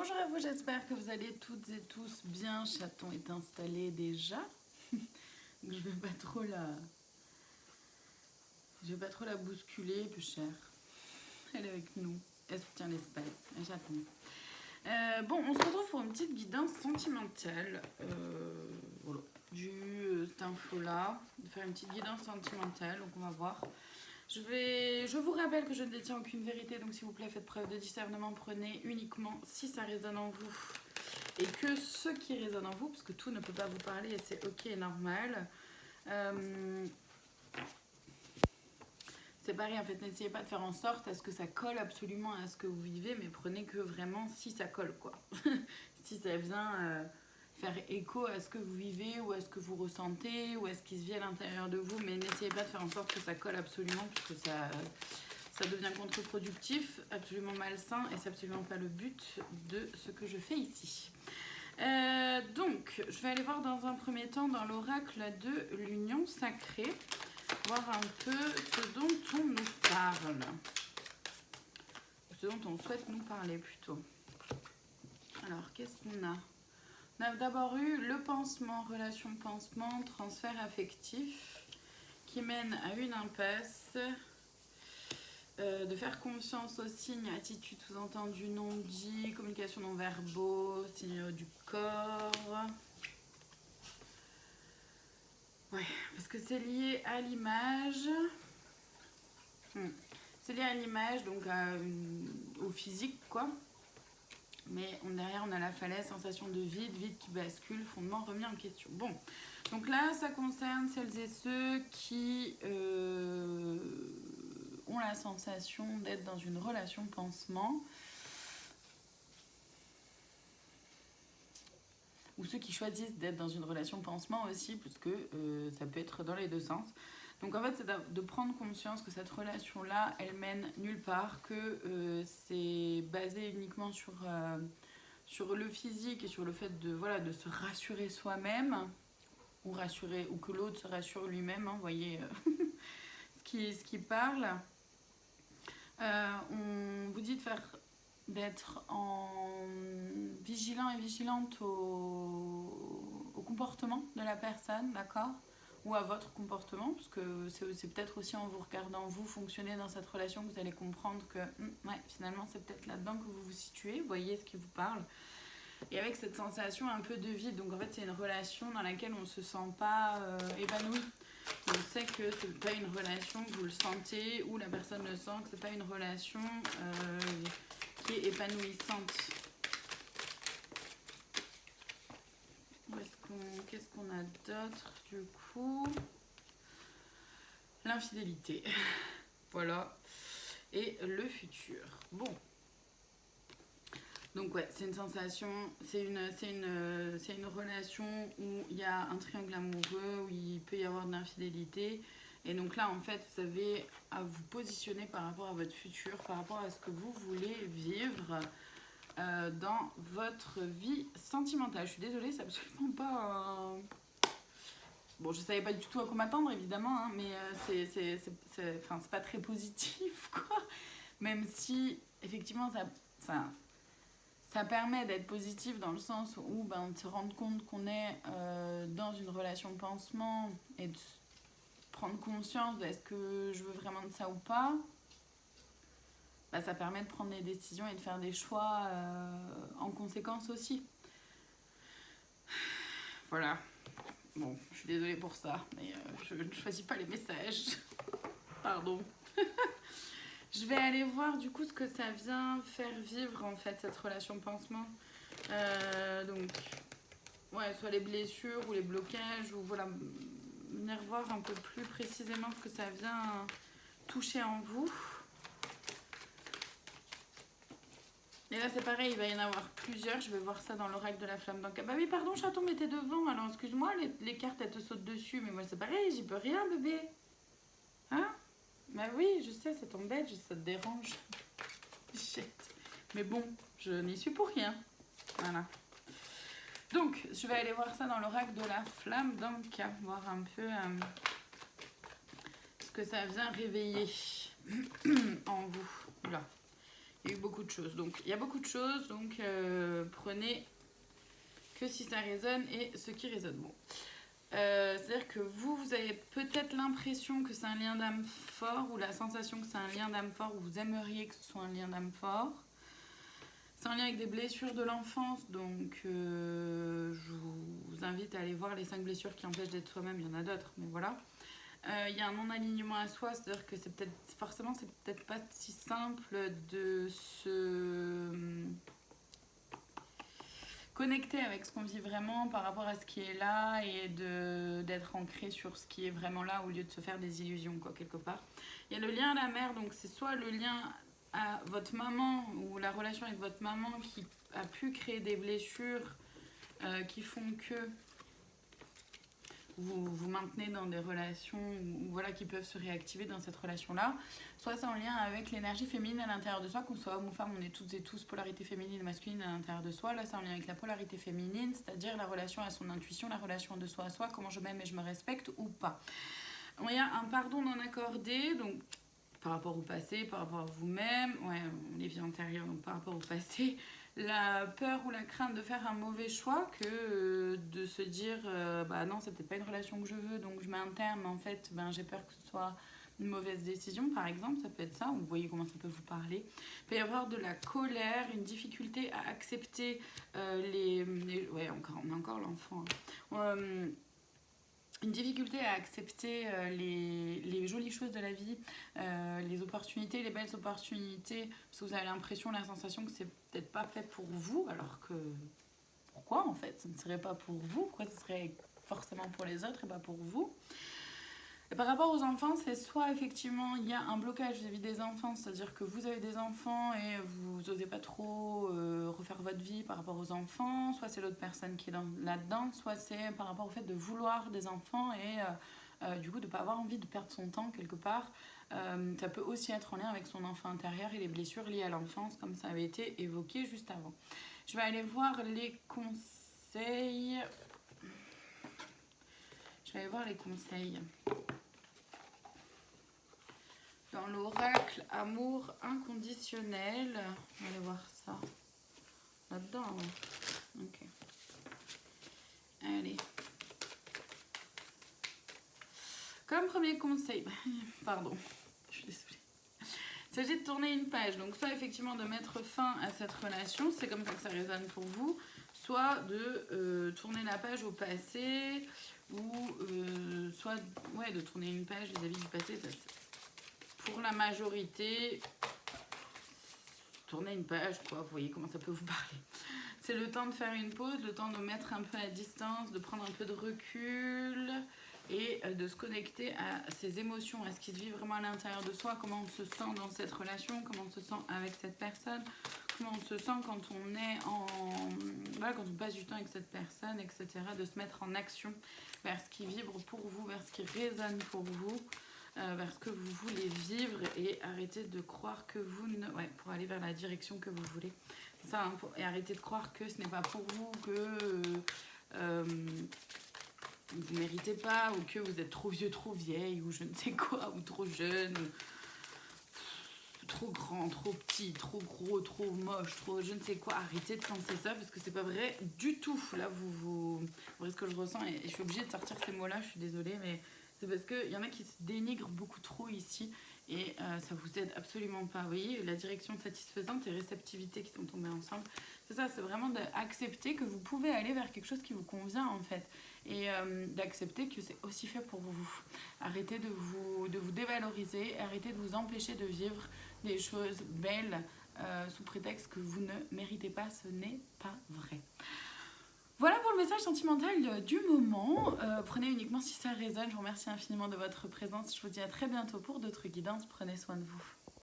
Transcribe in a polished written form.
Bonjour à vous, j'espère que vous allez toutes et tous bien. Chaton est installé déjà. Donc je vais pas trop la bousculer, plus cher. Elle est avec nous. Elle soutient l'espace. Un chaton. Bon, on se retrouve pour une petite guidance sentimentale. Voilà. J'ai eu cette info-là, de faire une petite guidance sentimentale, donc on va voir. Je vous rappelle que je ne détiens aucune vérité, donc s'il vous plaît, faites preuve de discernement, prenez uniquement si ça résonne en vous. Et que ce qui résonne en vous, parce que tout ne peut pas vous parler et c'est ok et normal. C'est pareil, en fait, n'essayez pas de faire en sorte à ce que ça colle absolument à ce que vous vivez, mais prenez que vraiment si ça colle, quoi. Si ça vient faire écho à ce que vous vivez, ou à ce que vous ressentez, ou à ce qui se vit à l'intérieur de vous, mais n'essayez pas de faire en sorte que ça colle absolument, puisque ça devient contre-productif, absolument malsain, et c'est absolument pas le but de ce que je fais ici. Donc, je vais aller voir dans un premier temps dans l'oracle de l'union sacrée, voir un peu ce dont on nous parle, ce dont on souhaite nous parler plutôt. Alors, qu'est-ce qu'on a ? On a d'abord eu le pansement, relation pansement, transfert affectif, qui mène à une impasse, de faire confiance aux signes, attitudes sous-entendues non dit, communication non verbaux, signes du corps. Ouais, parce que c'est lié à l'image. C'est lié à l'image, donc au physique, quoi. Mais derrière, on a la falaise, sensation de vide, vide qui bascule, fondement remis en question. Bon, donc là, ça concerne celles et ceux qui ont la sensation d'être dans une relation pansement. Ou ceux qui choisissent d'être dans une relation pansement aussi, parce que ça peut être dans les deux sens. Donc en fait, c'est de prendre conscience que cette relation-là, elle mène nulle part, que c'est basé uniquement sur le physique et sur le fait de se rassurer soi-même, ou que l'autre se rassure lui-même, hein, vous voyez ce qui parle. On vous dit d'être vigilant et vigilante au comportement de la personne, d'accord ? Ou à votre comportement, parce que c'est peut-être aussi en vous regardant vous fonctionner dans cette relation que vous allez comprendre que ouais, finalement c'est peut-être là-dedans que vous vous situez, voyez ce qui vous parle. Et avec cette sensation un peu de vide, donc en fait c'est une relation dans laquelle on ne se sent pas épanoui. On sait que c'est pas une relation que vous le sentez, ou la personne le sent, que c'est pas une relation qui est épanouissante. Qu'est-ce qu'on a d'autre du coup ? L'infidélité. Voilà. Et le futur. Bon. Donc ouais, c'est une sensation, c'est une relation où il y a un triangle amoureux, où il peut y avoir de l'infidélité. Et donc là, en fait, vous avez à vous positionner par rapport à votre futur, par rapport à ce que vous voulez vivre dans votre vie sentimentale. Je suis désolée, c'est absolument pas... Bon, je savais pas du tout à quoi m'attendre, évidemment, hein, mais c'est pas très positif, quoi. Même si, effectivement, ça permet d'être positif dans le sens où de se rendre compte qu'on est dans une relation de pansement et de prendre conscience de est-ce que je veux vraiment de ça ou pas. Ça permet de prendre des décisions et de faire des choix en conséquence aussi. Voilà. Bon, je suis désolée pour ça, mais je ne choisis pas les messages. Pardon. Je vais aller voir du coup ce que ça vient faire vivre en fait cette relation pansement. Donc, ouais, soit les blessures ou les blocages, ou voilà, venir voir un peu plus précisément ce que ça vient toucher en vous. Et là c'est pareil, il va y en avoir plusieurs, je vais voir ça dans l'oracle de la flamme d'Anka. Bah oui, pardon chaton, mais t'es devant, alors excuse-moi, les cartes elles te sautent dessus, mais moi c'est pareil, j'y peux rien bébé. Hein ? Bah oui, je sais, ça t'embête, ça te dérange. Shit. Mais bon, je n'y suis pour rien. Voilà. Donc, je vais aller voir ça dans l'oracle de la flamme d'Anka, voir un peu ce que ça vient réveiller en vous. Là. Il y a eu beaucoup de choses. Donc, il y a beaucoup de choses. Donc, prenez que si ça résonne et ce qui résonne. Bon. C'est-à-dire que vous avez peut-être l'impression que c'est un lien d'âme fort ou la sensation que c'est un lien d'âme fort ou vous aimeriez que ce soit un lien d'âme fort. C'est un lien avec des blessures de l'enfance, donc je vous invite à aller voir les 5 blessures qui empêchent d'être soi-même. Il y en a d'autres, mais voilà. Il y a un non-alignement à soi, c'est-à-dire que c'est peut-être pas si simple de se connecter avec ce qu'on vit vraiment par rapport à ce qui est là et d'être ancré sur ce qui est vraiment là au lieu de se faire des illusions, quoi, quelque part. Il y a le lien à la mère, donc c'est soit le lien à votre maman ou la relation avec votre maman qui a pu créer des blessures qui font que vous maintenez dans des relations voilà, qui peuvent se réactiver dans cette relation-là. Soit c'est en lien avec l'énergie féminine à l'intérieur de soi, qu'on soit homme ou femme, on est toutes et tous polarité féminine et masculine à l'intérieur de soi. Là, c'est en lien avec la polarité féminine, c'est-à-dire la relation à son intuition, la relation de soi à soi, comment je m'aime et je me respecte ou pas. Il y a un pardon non accordé, donc par rapport au passé, par rapport à vous-même, ouais, les vies antérieures, donc par rapport au passé, la peur ou la crainte de faire un mauvais choix que de se dire bah non, c'était pas une relation que je veux, donc je mets un terme, en fait, ben, j'ai peur que ce soit une mauvaise décision, par exemple, ça peut être ça, vous voyez comment ça peut vous parler. Il peut y avoir de la colère, une difficulté à accepter ouais, on a encore l'enfant. Une difficulté à accepter les jolies choses de la vie, les opportunités, les belles opportunités, parce que vous avez l'impression, la sensation que c'est peut-être pas fait pour vous, alors que pourquoi en fait? Ce ne serait pas pour vous, quoi, ce serait forcément pour les autres et pas pour vous. Et par rapport aux enfants, c'est soit effectivement il y a un blocage vis-à-vis des enfants, c'est-à-dire que vous avez des enfants et vous n'osez pas trop refaire votre vie par rapport aux enfants, soit c'est l'autre personne qui est là-dedans, soit c'est par rapport au fait de vouloir des enfants et du coup de ne pas avoir envie de perdre son temps quelque part. Ça peut aussi être en lien avec son enfant intérieur et les blessures liées à l'enfance, comme ça avait été évoqué juste avant. Je vais aller voir les conseils. Je vais aller voir les conseils. Dans l'oracle amour inconditionnel, on va aller voir ça là-dedans. Ok. Allez. Comme premier conseil, pardon, je suis désolée. Il s'agit de tourner une page, donc soit effectivement de mettre fin à cette relation, c'est comme ça que ça résonne pour vous, soit de tourner la page au passé, ou soit ouais, de tourner une page vis-à-vis du passé. Pour la majorité, tourner une page, quoi, vous voyez comment ça peut vous parler. C'est le temps de faire une pause, le temps de mettre un peu à distance, de prendre un peu de recul et de se connecter à ses émotions, à ce qui se vit vraiment à l'intérieur de soi, comment on se sent dans cette relation, comment on se sent avec cette personne, comment on se sent quand on est en... Voilà, quand on passe du temps avec cette personne, etc. De se mettre en action vers ce qui vibre pour vous, vers ce qui résonne pour vous. Vers ce que vous voulez vivre et arrêter de croire que vous ne... Ouais, pour aller vers la direction que vous voulez. C'est ça, hein, et arrêter de croire que ce n'est pas pour vous, que vous ne méritez pas, ou que vous êtes trop vieux, trop vieille, ou je ne sais quoi, ou trop jeune, ou trop grand, trop petit, trop gros, trop moche, trop je ne sais quoi. Arrêtez de penser ça, parce que c'est pas vrai du tout. Là, vous voyez ce que je ressens, et je suis obligée de sortir ces mots-là, je suis désolée, mais... C'est parce qu'il y en a qui se dénigrent beaucoup trop ici et ça vous aide absolument pas. Vous voyez, la direction satisfaisante et réceptivité qui sont tombées ensemble, c'est ça, c'est vraiment d'accepter que vous pouvez aller vers quelque chose qui vous convient en fait. Et d'accepter que c'est aussi fait pour vous. Arrêtez de vous dévaloriser, arrêtez de vous empêcher de vivre des choses belles sous prétexte que vous ne méritez pas, ce n'est pas vrai. Voilà pour le message sentimental du moment. Prenez uniquement si ça résonne. Je vous remercie infiniment de votre présence. Je vous dis à très bientôt pour d'autres guidances. Prenez soin de vous.